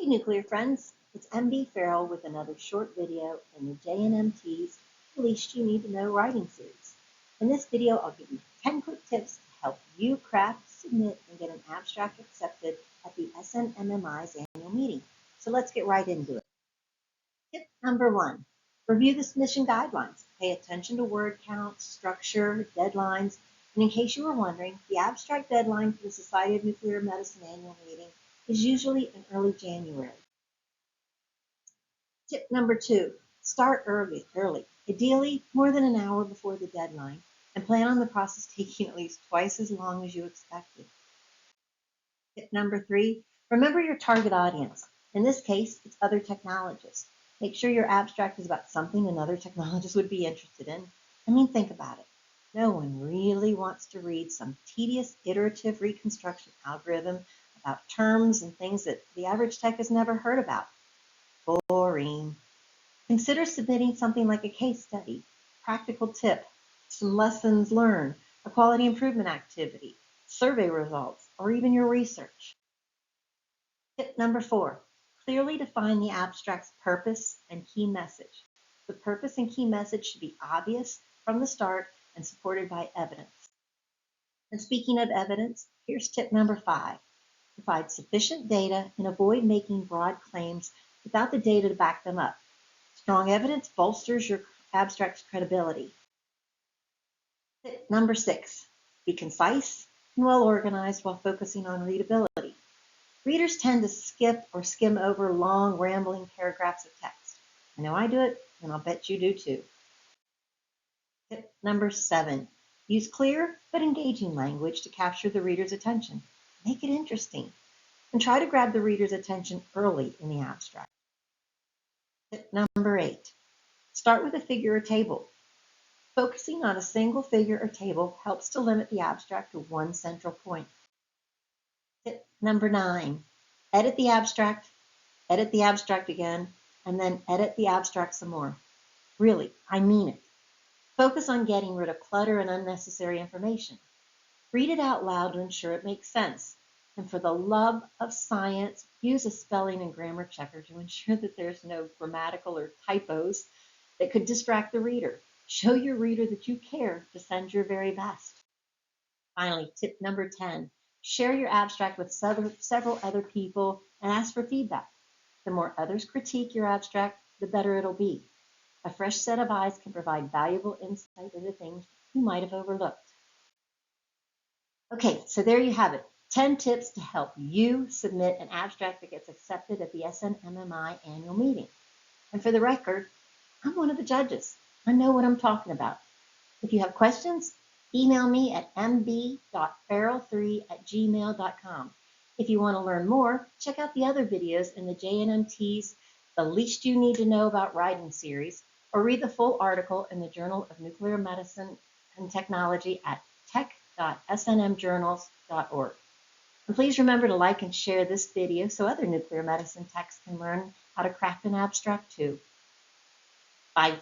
Hey nuclear friends, it's MB Farrell with another short video in the JNMT's The Least You Need to Know writing series. In this video, I'll give you 10 quick tips to help you craft, submit, and get an abstract accepted at the SNMMI's annual meeting. So let's get right into it. Tip number 1, review the submission guidelines. Pay attention to word counts, structure, deadlines, and in case you were wondering, the abstract deadline for the Society of Nuclear Medicine annual meeting is usually in early January. Tip number 2, start early, ideally more than an hour before the deadline, and plan on the process taking at least twice as long as you expected. Tip number 3, remember your target audience. In this case, it's other technologists. Make sure your abstract is about something another technologist would be interested in. Think about it. No one really wants to read some tedious iterative reconstruction algorithm about terms and things that the average tech has never heard about. Boring. Consider submitting something like a case study, practical tip, some lessons learned, a quality improvement activity, survey results, or even your research. Tip number 4, clearly define the abstract's purpose and key message. The purpose and key message should be obvious from the start and supported by evidence. And speaking of evidence, here's tip number 5. Provide sufficient data and avoid making broad claims without the data to back them up. Strong evidence bolsters your abstract's credibility. Tip number 6, be concise and well organized while focusing on readability. Readers tend to skip or skim over long, rambling paragraphs of text. I know I do it, and I'll bet you do too. Tip number 7, use clear but engaging language to capture the reader's attention. Make it interesting, and try to grab the reader's attention early in the abstract. Tip number 8, start with a figure or table. Focusing on a single figure or table helps to limit the abstract to one central point. Tip number 9, edit the abstract again, and then edit the abstract some more. Really, I mean it. Focus on getting rid of clutter and unnecessary information. Read it out loud to ensure it makes sense. And for the love of science, use a spelling and grammar checker to ensure that there's no grammatical or typos that could distract the reader. Show your reader that you care to send your very best. Finally, tip number 10, share your abstract with several other people and ask for feedback. The more others critique your abstract, the better it'll be. A fresh set of eyes can provide valuable insight into things you might have overlooked. Okay, so there you have it. 10 tips to help you submit an abstract that gets accepted at the SNMMI annual meeting. And for the record, I'm one of the judges. I know what I'm talking about. If you have questions, email me at mb.farrell3@gmail.com. If you want to learn more, check out the other videos in the JNMT's The Least You Need to Know About Writing series, or read the full article in the Journal of Nuclear Medicine and Technology at tech.snmjournals.org. And please remember to like and share this video so other nuclear medicine techs can learn how to craft an abstract too. Bye.